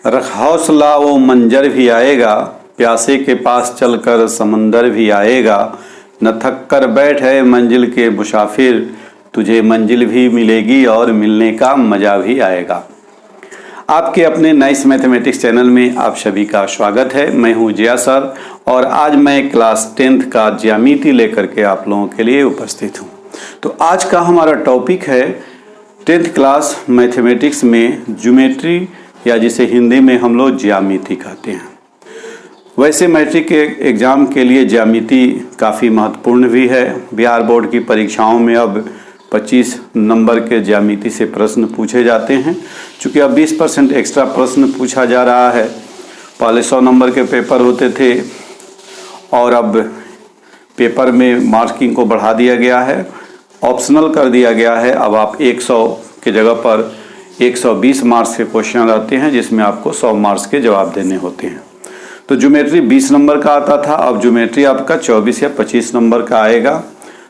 रख हौसला वो मंजर भी आएगा, प्यासे के पास चलकर समंदर भी आएगा। न थक कर बैठ है मंजिल के मुसाफिर, तुझे मंजिल भी मिलेगी और मिलने का मज़ा भी आएगा। आपके अपने नाइस मैथमेटिक्स चैनल में आप सभी का स्वागत है। मैं हूं जिया सर और आज मैं क्लास 10th का ज्यामिति लेकर के आप लोगों के लिए उपस्थित हूं। तो आज का हमारा टॉपिक है 10th क्लास मैथमेटिक्स में ज्योमेट्री, या जिसे हिंदी में हम लोग ज्यामिति कहते हैं। वैसे मैट्रिक के एग्ज़ाम के लिए ज्यामिति काफ़ी महत्वपूर्ण भी है। बिहार बोर्ड की परीक्षाओं में अब 25 नंबर के ज्यामिति से प्रश्न पूछे जाते हैं। चूँकि अब 20% एक्स्ट्रा प्रश्न पूछा जा रहा है। पहले 100 नंबर के पेपर होते थे और अब पेपर में मार्किंग को बढ़ा दिया गया है, ऑप्शनल कर दिया गया है। अब आप 100 के जगह पर 120 मार्क्स के क्वेश्चन आते हैं, जिसमें आपको 100 मार्क्स के जवाब देने होते हैं। तो ज्योमेट्री 20 नंबर का आता था, अब ज्योमेट्री आपका 24 या 25 नंबर का आएगा।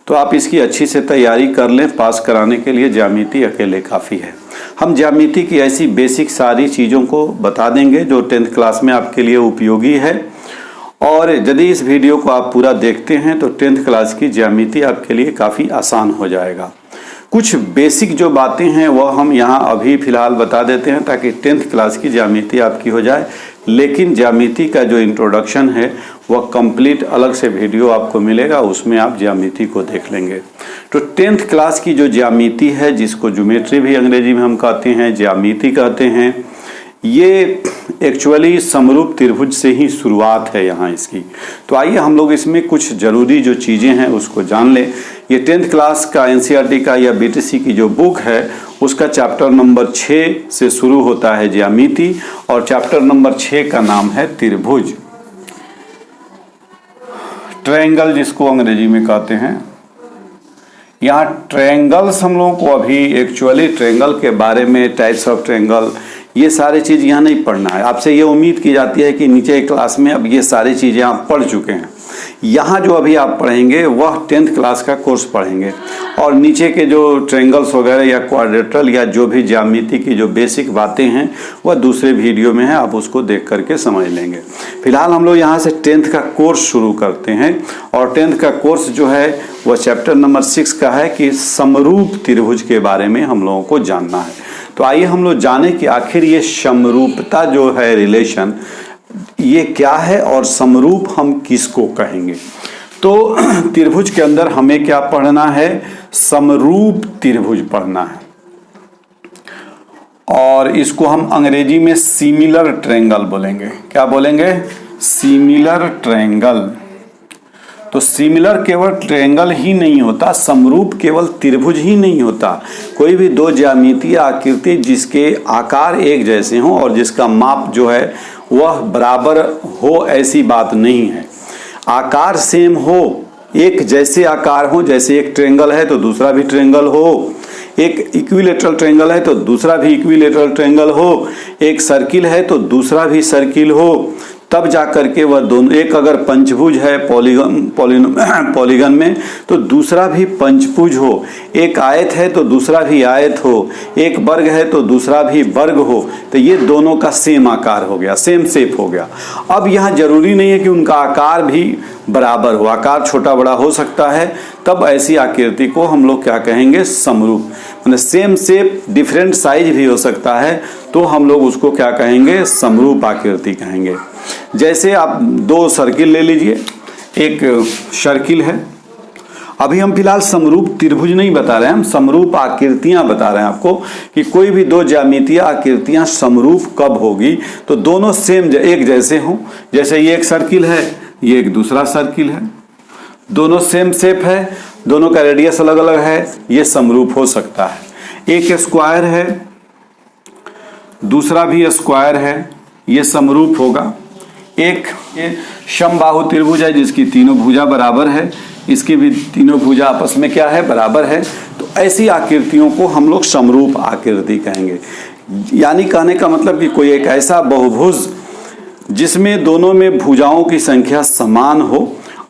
तो आप इसकी अच्छी से तैयारी कर लें। पास कराने के लिए ज्यामिति अकेले काफ़ी है। हम ज्यामिति की ऐसी बेसिक सारी चीज़ों को बता देंगे जो 10th क्लास में आपके लिए उपयोगी है। और यदि इस वीडियो को आप पूरा देखते हैं तो 10th क्लास की ज्यामिति आपके लिए काफ़ी आसान हो जाएगा। कुछ बेसिक जो बातें हैं वह हम यहाँ अभी फ़िलहाल बता देते हैं ताकि 10th क्लास की ज्यामिति आपकी हो जाए। लेकिन ज्यामिति का जो इंट्रोडक्शन है वह कंप्लीट अलग से वीडियो आपको मिलेगा, उसमें आप ज्यामिति को देख लेंगे। तो 10th क्लास की जो ज्यामिति है, जिसको ज्योमेट्री भी अंग्रेजी में हम कहते हैं, ज्यामिति कहते हैं, ये एक्चुअली समरूप त्रिभुज से ही शुरुआत है यहाँ इसकी। तो आइए हम लोग इसमें कुछ ज़रूरी जो चीज़ें हैं उसको जान लें। ये 10th क्लास का एनसीईआरटी का या बीटीसी की जो बुक है उसका चैप्टर नंबर 6 से शुरू होता है ज्यामिति, और चैप्टर नंबर 6 का नाम है त्रिभुज, ट्रायंगल जिसको अंग्रेजी में कहते हैं। यहाँ ट्रायंगल्स हम लोगों को अभी एक्चुअली ट्रायंगल के बारे में, टाइप्स ऑफ ट्रायंगल, ये सारी चीज़ यहाँ नहीं पढ़ना है। आपसे ये उम्मीद की जाती है कि नीचे क्लास में अब ये सारी चीज़ें आप पढ़ चुके हैं। यहाँ जो अभी आप पढ़ेंगे वह 10th क्लास का कोर्स पढ़ेंगे, और नीचे के जो ट्रायंगल्स वगैरह या क्वाड्रेटल या जो भी ज्यामिति की जो बेसिक बातें हैं वह दूसरे वीडियो में है, आप उसको देख करके समझ लेंगे। फिलहाल हम लोग यहाँ से 10th का कोर्स शुरू करते हैं, और 10th का कोर्स जो है वह चैप्टर नंबर 6 का है कि समरूप त्रिभुज के बारे में हम लोगों को जानना है। तो आइए हम लोग जाने कि आखिर ये समरूपता जो है, रिलेशन, ये क्या है और समरूप हम किसको कहेंगे। तो त्रिभुज के अंदर हमें क्या पढ़ना है? समरूप त्रिभुज पढ़ना है, और इसको हम अंग्रेजी में सिमिलर ट्रायंगल बोलेंगे। क्या बोलेंगे? Similar triangle. तो सिमिलर केवल ट्रायंगल ही नहीं होता, समरूप केवल त्रिभुज ही नहीं होता। कोई भी दो ज्यामितीय आकृति जिसके आकार एक जैसे हों और जिसका माप जो है वह बराबर हो, ऐसी बात नहीं है। आकार सेम हो, एक जैसे आकार हो, जैसे एक ट्रायंगल है तो दूसरा भी ट्रायंगल हो, एक इक्विलेटरल ट्रायंगल है तो दूसरा भी इक्विलेटरल ट्रायंगल हो, एक सर्किल है तो दूसरा भी सर्किल हो, तब जा करके वह दोनों, एक अगर पंचभुज है पॉलीगन में तो दूसरा भी पंचभुज हो, एक आयत है तो दूसरा भी आयत हो, एक वर्ग है तो दूसरा भी वर्ग हो, तो ये दोनों का सेम आकार हो गया, सेम शेप हो गया। अब यहाँ जरूरी नहीं है कि उनका आकार भी बराबर हो, आकार छोटा बड़ा हो सकता है, तब ऐसी आकृति को हम लोग क्या कहेंगे? समरूप। मतलब सेम शेप डिफरेंट साइज भी हो सकता है, तो हम लोग उसको क्या कहेंगे? समरूप आकृति कहेंगे। जैसे आप दो सर्किल ले लीजिए, एक सर्किल है। अभी हम फिलहाल समरूप त्रिभुज नहीं बता रहे हैं, हम समरूप आकृतियां बता रहे हैं आपको कि कोई भी दो ज्यामितीय आकृतियां समरूप कब होगी, तो दोनों सेम एक जैसे हों। जैसे ये एक सर्किल है, ये एक दूसरा सर्किल है, दोनों सेम शेप है, दोनों का रेडियस अलग अलग है, ये समरूप हो सकता है। एक स्क्वायर है, दूसरा भी स्क्वायर है, ये समरूप होगा। एक समबाहु त्रिभुज है जिसकी तीनों भुजा बराबर है, इसकी भी तीनों भुजा आपस में क्या है? बराबर है। तो ऐसी आकृतियों को हम लोग समरूप आकृति कहेंगे। यानी कहने का मतलब कि कोई एक ऐसा बहुभुज जिसमें दोनों में भुजाओं की संख्या समान हो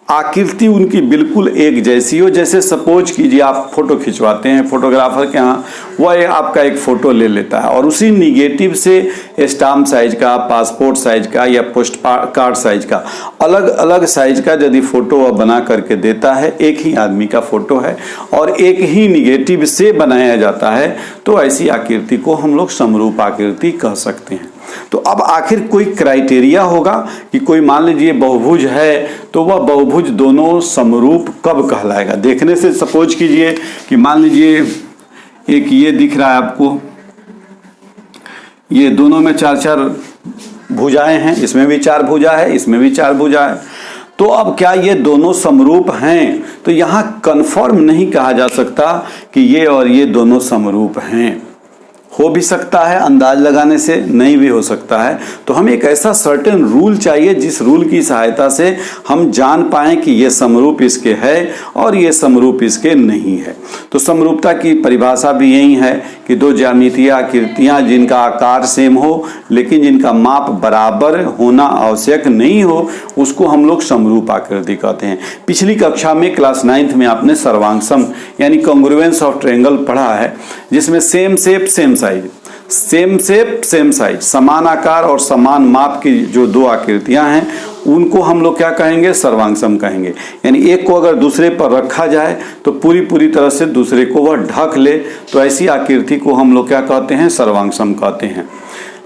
आकृति उनकी बिल्कुल एक जैसी हो। जैसे सपोज कीजिए आप फोटो खिंचवाते हैं फोटोग्राफर के यहाँ, वह आपका एक फ़ोटो ले लेता है और उसी निगेटिव से स्टाम्प साइज का, पासपोर्ट साइज का या पोस्ट कार्ड साइज का अलग अलग साइज का यदि फ़ोटो वह बना करके देता है, एक ही आदमी का फ़ोटो है और एक ही निगेटिव से बनाया जाता है, तो ऐसी आकृति को हम लोग समरूप आकृति कह सकते हैं। तो अब आखिर कोई क्राइटेरिया होगा कि कोई मान लीजिए बहुभुज है तो वह बहुभुज दोनों समरूप कब कहलाएगा। देखने से सपोज कीजिए कि मान लीजिए एक ये दिख रहा है आपको, ये दोनों में 4-4 भुजाएं हैं, इसमें भी 4 भुजा है, इसमें भी 4 भुजा है। तो अब क्या ये दोनों समरूप हैं? तो यहाँ कन्फर्म नहीं कहा जा सकता कि ये और ये दोनों समरूप हैं। हो भी सकता है अंदाज लगाने से, नहीं भी हो सकता है। तो हमें एक ऐसा सर्टेन रूल चाहिए जिस रूल की सहायता से हम जान पाएं कि ये समरूप इसके है और ये समरूप इसके नहीं है। तो समरूपता की परिभाषा भी यही है कि दो ज्यामितीय आकृतियां जिनका आकार सेम हो लेकिन जिनका माप बराबर होना आवश्यक नहीं हो, उसको हम लोग समरूप आकृति कहते हैं। पिछली कक्षा में क्लास 9th में आपने सर्वांगसम यानी कॉन्ग्रुएंस ऑफ ट्रायंगल पढ़ा है, जिसमें सेम शेप सेम साइज, समान आकार और समान माप की जो दो आकृतियां हैं उनको हम लोग क्या कहेंगे? सर्वांगसम कहेंगे। यानी एक को अगर दूसरे पर रखा जाए तो पूरी तरह से दूसरे को वह ढक ले, तो ऐसी आकृति को हम लोग क्या कहते हैं? सर्वांगसम कहते हैं।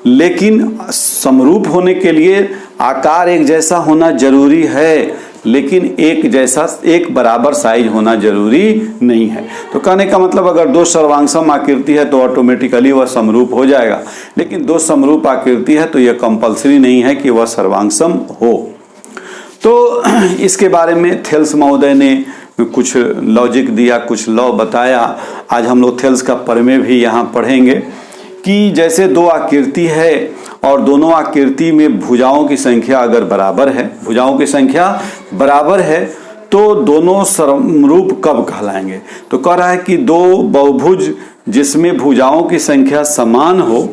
लेकिन समरूप होने के लिए आकार एक जैसा होना जरूरी है, लेकिन एक बराबर साइज होना जरूरी नहीं है। तो कहने का मतलब अगर दो सर्वांगसम आकृति है तो ऑटोमेटिकली वह समरूप हो जाएगा, लेकिन दो समरूप आकृति है तो यह कंपलसरी नहीं है कि वह सर्वांगसम हो। तो इसके बारे में थेल्स महोदय ने कुछ लॉजिक दिया, कुछ लॉ बताया। आज हम लोग थेल्स का प्रमेय भी यहाँ पढ़ेंगे कि जैसे दो आकृति है और दोनों आकृति में भुजाओं की संख्या अगर बराबर है, तो दोनों समरूप कब कहलाएंगे? तो कह रहा है कि दो बहुभुज जिसमें भुजाओं की संख्या समान हो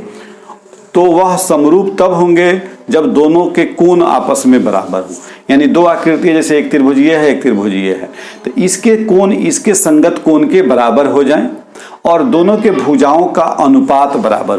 तो वह समरूप तब होंगे जब दोनों के कोण आपस में बराबर हो। यानी दो आकृति जैसे एक त्रिभुजीय है एक त्रिभुजीय है, तो इसके कोण इसके संगत कोण के बराबर हो जाएं और दोनों के भुजाओं का अनुपात बराबर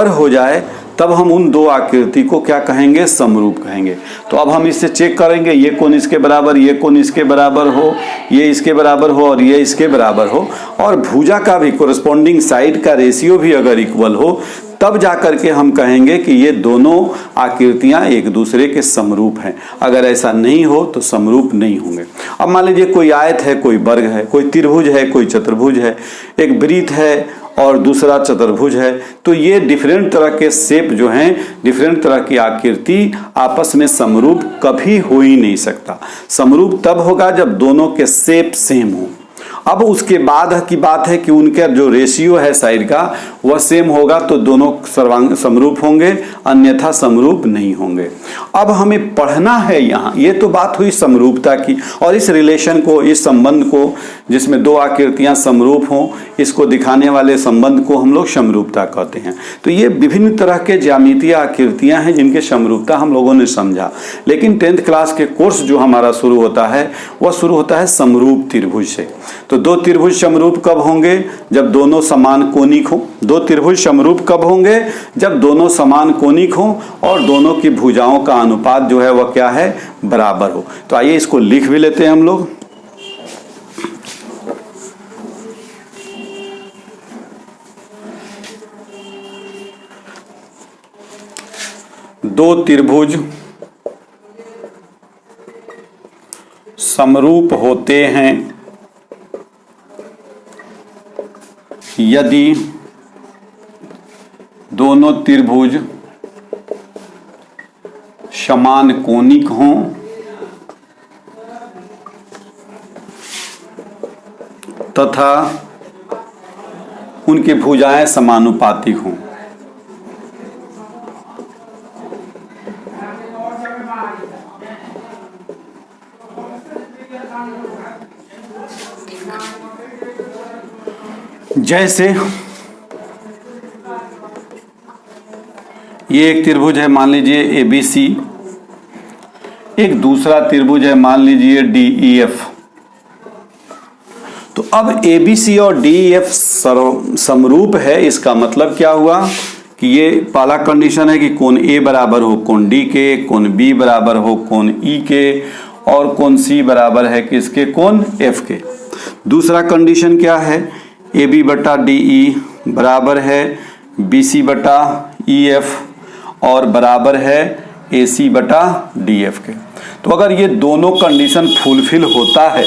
हो जाए, तब हम उन दो आकृति को क्या कहेंगे? समरूप कहेंगे। तो अब हम इससे चेक करेंगे, ये कोण इसके बराबर, ये कोण इसके बराबर हो, ये इसके बराबर हो और ये इसके बराबर हो, और भुजा का भी कोरेस्पॉन्डिंग साइड का रेशियो भी अगर इक्वल हो, तब जाकर के हम कहेंगे कि ये दोनों आकृतियां एक दूसरे के समरूप हैं। अगर ऐसा नहीं हो तो समरूप नहीं होंगे। अब मान लीजिए कोई आयत है, कोई वर्ग है, कोई त्रिभुज है, कोई चतुर्भुज है, एक वृत्त है और दूसरा चतुर्भुज है, तो ये डिफरेंट तरह के शेप जो हैं, डिफरेंट तरह की आकृति आपस में समरूप कभी हो ही नहीं सकता। समरूप तब होगा जब दोनों के शेप सेम हो। अब उसके बाद की बात है कि उनका जो रेशियो है साइड का वह सेम होगा तो दोनों समरूप होंगे, अन्यथा समरूप नहीं होंगे। अब हमें पढ़ना है यहाँ, ये तो बात हुई समरूपता की, और इस रिलेशन को, इस संबंध को जिसमें दो आकृतियां समरूप हों, इसको दिखाने वाले संबंध को हम लोग समरूपता कहते हैं। तो ये विभिन्न तरह के ज्यामितीय आकृतियां हैं जिनके समरूपता हम लोगों ने समझा। लेकिन 10th क्लास के कोर्स जो हमारा शुरू होता है वह शुरू होता है समरूप त्रिभुज से। तो दो त्रिभुज समरूप कब होंगे? जब दोनों समान कोणिक हो। दो त्रिभुज समरूप कब होंगे? जब दोनों समान कोणिक हो और दोनों की भुजाओं का अनुपात जो है वह क्या है? बराबर हो। तो आइए इसको लिख भी लेते हैं हम लोग। दो त्रिभुज समरूप होते हैं यदि दोनों त्रिभुज समान कोणिक हों तथा उनकी भुजाएं समानुपातिक हों। जैसे ये एक त्रिभुज है, मान लीजिए ABC, एक दूसरा त्रिभुज है, मान लीजिए DEF। तो अब ABC और DEF समरूप है, इसका मतलब क्या हुआ कि ये पहला कंडीशन है कि कोण A बराबर हो कोण D के, कोण B बराबर हो कोण E के, और कोण C बराबर है किसके, कोण F के। दूसरा कंडीशन क्या है, AB बटा DE बराबर है BC बटा EF और बराबर है AC बटा DF के। तो अगर ये दोनों कंडीशन फुलफिल होता है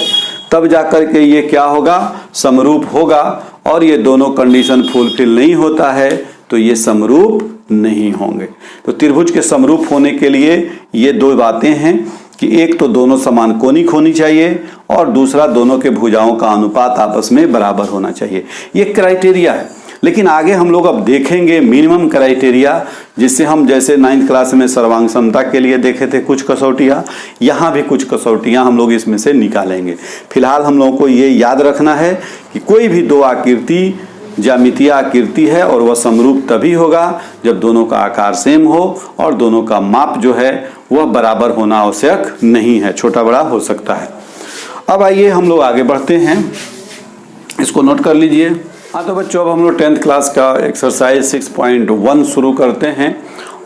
तब जाकर के ये क्या होगा, समरूप होगा, और ये दोनों कंडीशन फुलफिल नहीं होता है तो ये समरूप नहीं होंगे। तो त्रिभुज के समरूप होने के लिए ये दो बातें हैं कि एक तो दोनों समान कोणिक होनी चाहिए और दूसरा दोनों के भुजाओं का अनुपात आपस में बराबर होना चाहिए। ये क्राइटेरिया है। लेकिन आगे हम लोग अब देखेंगे मिनिमम क्राइटेरिया, जिससे हम जैसे 9th क्लास में सर्वांग समता के लिए देखे थे कुछ कसौटियाँ, यहाँ भी कुछ कसौटियाँ हम लोग इसमें से निकालेंगे। फिलहाल हम लोगों को ये याद रखना है कि कोई भी दो आकृति ज्यामितीय आकृति है और वह समरूप तभी होगा जब दोनों का आकार सेम हो और दोनों का माप जो है वह बराबर होना आवश्यक नहीं है, छोटा बड़ा हो सकता है। अब आइए हम लोग आगे बढ़ते हैं, इसको नोट कर लीजिए। हाँ तो बच्चों, अब हम लोग 10th क्लास का एक्सरसाइज 6.1 शुरू करते हैं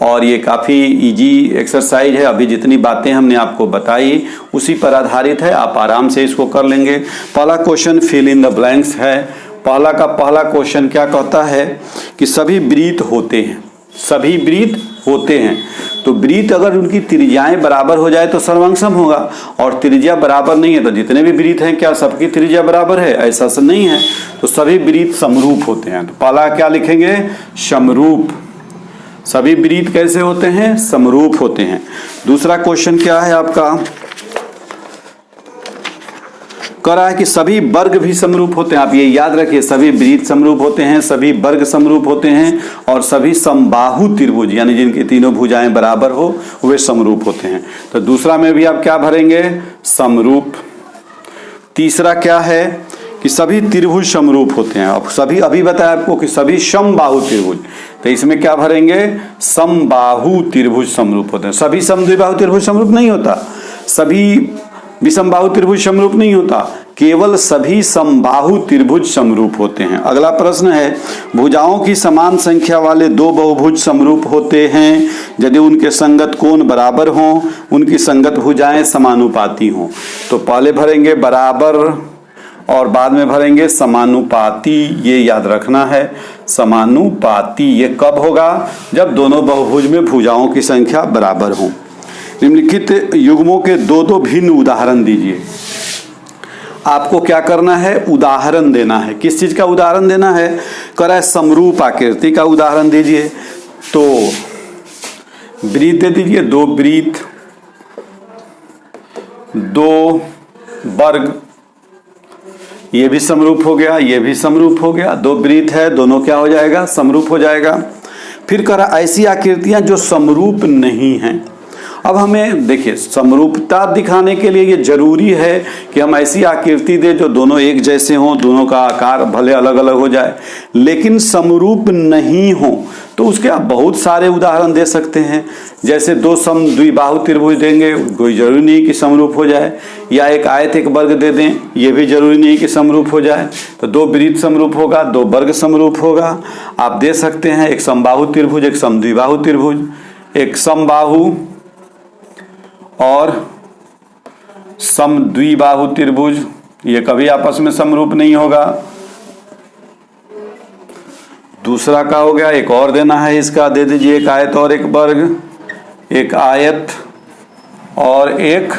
और ये काफ़ी इजी एक्सरसाइज है। अभी जितनी बातें हमने आपको बताई उसी पर आधारित है, आप आराम से इसको कर लेंगे। पहला question fill in the blanks है। पहला क्वेश्चन क्या कहता है कि सभी वृत्त होते हैं, सभी वृत्त होते हैं। तो वृत्त अगर उनकी त्रिज्याएं बराबर हो जाए तो सर्वांग होगा, और त्रिज्या बराबर नहीं है तो जितने भी वृत्त हैं क्या सबकी त्रिज्या बराबर है, ऐसा से नहीं है। तो सभी वृत्त समरूप होते हैं। तो पहला क्या लिखेंगे, समरूप। सभी वृत्त कैसे होते हैं, समरूप होते हैं। दूसरा क्वेश्चन क्या है आपका, कह रहा है कि सभी वर्ग भी समरूप होते हैं। आप ये याद रखिए, सभी वृत्त समरूप होते हैं, सभी वर्ग समरूप होते हैं, और सभी समबाहु त्रिभुज यानी जिनकी तीनों भुजाएं बराबर हो वे समरूप होते हैं। तो दूसरा में भी आप क्या भरेंगे, समरूप। तीसरा क्या है कि सभी त्रिभुज समरूप होते हैं। अब सभी अभी बताया आपको कि सभी समबाहु त्रिभुज, तो इसमें क्या भरेंगे, समबाहु त्रिभुज समरूप होते हैं। सभी समद्विबाहु त्रिभुज समरूप नहीं होता, सभी विषमबाहु त्रिभुज समरूप नहीं होता, केवल सभी समबाहु त्रिभुज समरूप होते हैं। अगला प्रश्न है, भुजाओं की समान संख्या वाले दो बहुभुज समरूप होते हैं यदि उनके संगत कोण बराबर हों, उनकी संगत भुजाएं समानुपाती हों। तो पहले भरेंगे बराबर और बाद में भरेंगे समानुपाती, ये याद रखना है। समानुपाती ये कब होगा, जब दोनों बहुभुज में भुजाओं की संख्या बराबर हो। निम्नलिखित युग्मों के दो दो भिन्न उदाहरण दीजिए। आपको क्या करना है, उदाहरण देना है। किस चीज का उदाहरण देना है, कह रहा है समरूप आकृति का उदाहरण दीजिए। तो वृत्त दे दीजिए, दो वृत्त, दो वर्ग, ये भी समरूप हो गया, ये भी समरूप हो गया। दो वृत्त है, दोनों क्या हो जाएगा, समरूप हो जाएगा। फिर कह रहा ऐसी आकृतियां जो समरूप नहीं हैं। अब हमें देखिए, समरूपता दिखाने के लिए ये जरूरी है कि हम ऐसी आकृति दें जो दोनों एक जैसे हों, दोनों का आकार भले अलग अलग हो जाए, लेकिन समरूप नहीं हो। तो उसके आप बहुत सारे उदाहरण दे सकते हैं। जैसे दो समद्विबाहु त्रिभुज देंगे, कोई जरूरी नहीं कि समरूप हो जाए, या एक आयत एक वर्ग दे दें, ये भी जरूरी नहीं कि समरूप हो जाए। तो दो वृत्त समरूप होगा, दो वर्ग समरूप होगा। आप दे सकते हैं एक समबाहु त्रिभुज, एक समद्विबाहु त्रिभुज, एक समबाहु और समद्विबाहु त्रिभुज, ये कभी आपस में समरूप नहीं होगा। दूसरा का हो गया, एक और देना है इसका, दे दीजिए एक आयत और एक वर्ग, एक आयत और एक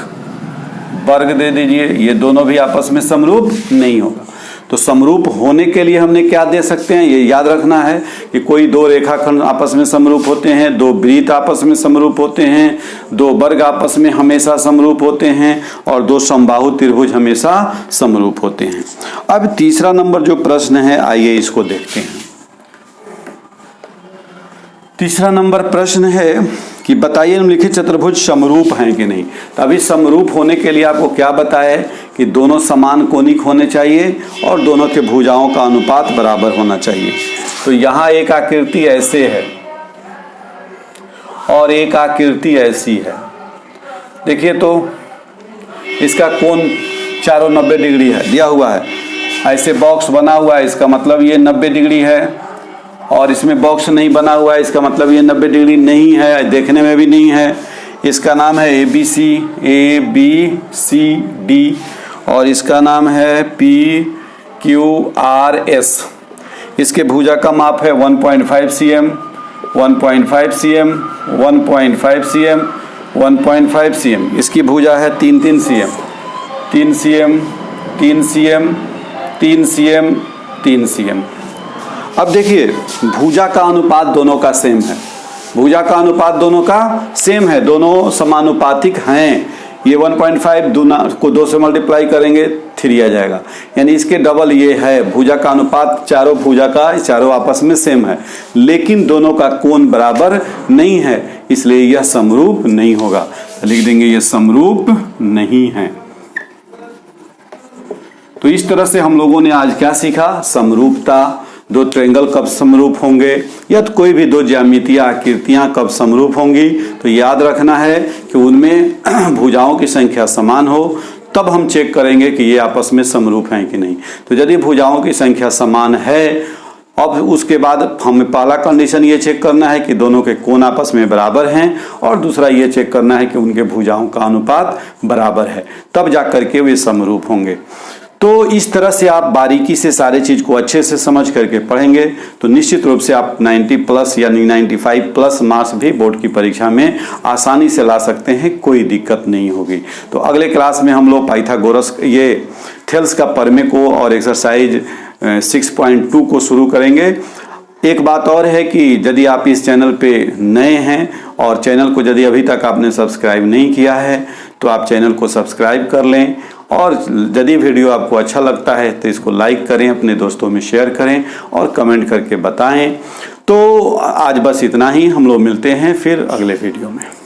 वर्ग दे दीजिए। ये दोनों भी आपस में समरूप नहीं होगा। तो समरूप होने के लिए हमने क्या दे सकते हैं, ये याद रखना है कि कोई दो रेखाखंड आपस में समरूप होते हैं, दो वृत्त आपस में समरूप होते हैं, दो वर्ग आपस में हमेशा समरूप होते हैं, और दो समबाहु त्रिभुज हमेशा समरूप होते हैं। अब तीसरा नंबर जो प्रश्न है, आइए इसको देखते हैं। तीसरा नंबर प्रश्न है कि बताइए निम्नलिखित चतुर्भुज समरूप हैं कि नहीं। तो अभी समरूप होने के लिए आपको क्या बताया है कि दोनों समान कोणिक होने चाहिए और दोनों के भुजाओं का अनुपात बराबर होना चाहिए। तो यहाँ एक आकृति ऐसे है और एक आकृति ऐसी है। देखिए तो इसका कोण चारों 90 डिग्री है, दिया हुआ है। ऐसे बॉक्स बना हुआ है, इसका मतलब ये 90 डिग्री है। और इसमें बॉक्स नहीं बना हुआ है, इसका मतलब ये 90 डिग्री नहीं है, देखने में भी नहीं है। इसका नाम है ABCD और इसका नाम है PQRS। इसके भुजा का माप है 1.5 cm, 1.5 cm, 1.5 cm, 1.5 cm। इसकी भुजा है 3 cm, 3 cm, 3 cm, 3 cm, 3 cm। अब देखिए भुजा का अनुपात दोनों का सेम है, भुजा का अनुपात दोनों का सेम है, दोनों समानुपातिक हैं। ये 1.5 दूना को 2 से मल्टीप्लाई करेंगे 3 आ जाएगा, यानी इसके डबल ये है। भुजा का अनुपात चारों भुजा का चारों आपस में सेम है, लेकिन दोनों का कोण बराबर नहीं है, इसलिए यह समरूप नहीं होगा। लिख देंगे ये समरूप नहीं है। तो इस तरह से हम लोगों ने आज क्या सीखा? समरूपता, दो ट्रायंगल कब समरूप होंगे या तो कोई भी दो ज्यामितीय आकृतियां कब समरूप होंगी। तो याद रखना है कि उनमें भुजाओं की संख्या समान हो, तब हम चेक करेंगे कि ये आपस में समरूप हैं कि नहीं। तो यदि भुजाओं की संख्या समान है, अब उसके बाद हमें पहला कंडीशन ये चेक करना है कि दोनों के कोण आपस में बराबर हैं, और दूसरा ये चेक करना है कि उनके भुजाओं का अनुपात बराबर है, तब जा करके वे समरूप होंगे। तो इस तरह से आप बारीकी से सारे चीज को अच्छे से समझ करके पढ़ेंगे तो निश्चित रूप से आप 90 प्लस यानी 95 प्लस मार्क्स भी बोर्ड की परीक्षा में आसानी से ला सकते हैं, कोई दिक्कत नहीं होगी। तो अगले क्लास में हम लोग पाइथागोरस ये थेल्स का प्रमेय को और एक्सरसाइज 6.2 को शुरू करेंगे। एक बात और है कि यदि आप इस चैनल पे नए हैं और चैनल को यदि अभी तक आपने सब्सक्राइब नहीं किया है तो आप चैनल को सब्सक्राइब कर लें, और यदि वीडियो आपको अच्छा लगता है तो इसको लाइक करें, अपने दोस्तों में शेयर करें और कमेंट करके बताएं। तो आज बस इतना ही, हम लोग मिलते हैं फिर अगले वीडियो में।